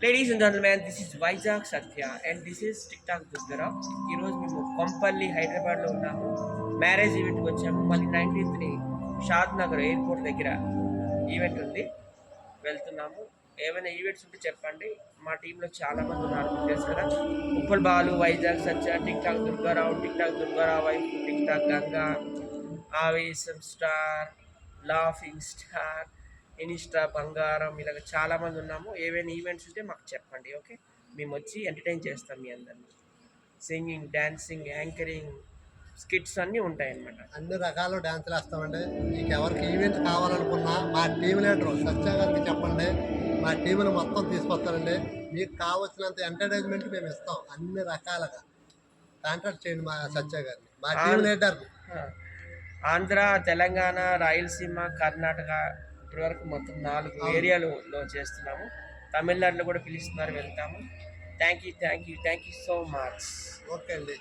Ladies and gentlemen, this is Vizag Satya and this is TikTok Duggara. ఈరోజు మేము కొంపల్లి హైదరాబాద్లో ఉన్నాము. మ్యారేజ్ ఈవెంట్కి వచ్చాము. మళ్ళీ 19th షాద్ నగర్ ఎయిర్పోర్ట్ దగ్గర ఈవెంట్ ఉంది, వెళ్తున్నాము. ఏమైనా ఈవెంట్స్ ఉంటే చెప్పండి. మా టీంలో చాలా మంది ఉన్నారు, మీకు తెలుసు కదా. Uppal Balu, Vizag Satya, TikTok Durgarao, TikTok Durgarao wife, TikTok Ganga, Avesham star, laughing star, Insta బంగారం, ఇలాగ చాలామంది ఉన్నాము. ఏవైనా ఈవెంట్స్ ఉంటే మాకు చెప్పండి, ఓకే. మేము వచ్చి ఎంటర్టైన్ చేస్తాం మీ అందరినీ. సింగింగ్, డాన్సింగ్, యాంకరింగ్, స్కిట్స్ అన్నీ ఉంటాయన్నమాట. అన్ని రకాల డ్యాన్సులు వేస్తామండి. మీకు ఎవరికి ఈవెంట్ కావాలనుకున్నా మా టీం లీడర్ సత్య గారికి చెప్పండి, మా టీంని మొత్తం తీసుకొస్తారండి. మీకు కావాల్సినంత ఎంటర్టైన్మెంట్ మేము ఇస్తాం, అన్ని రకాలుగా. కాంటాక్ట్ చేయండి మా సత్య గారిని, మా టీం లీడర్. ఆంధ్ర, తెలంగాణ, రాయలసీమ, కర్ణాటక, ఇప్పటివరకు మొత్తం 4 ఏరియాలలో చేస్తున్నాము. తమిళనాడులో కూడా పిలుస్తున్నారు, వెళ్తాము. Thank you so much. Okay అండి.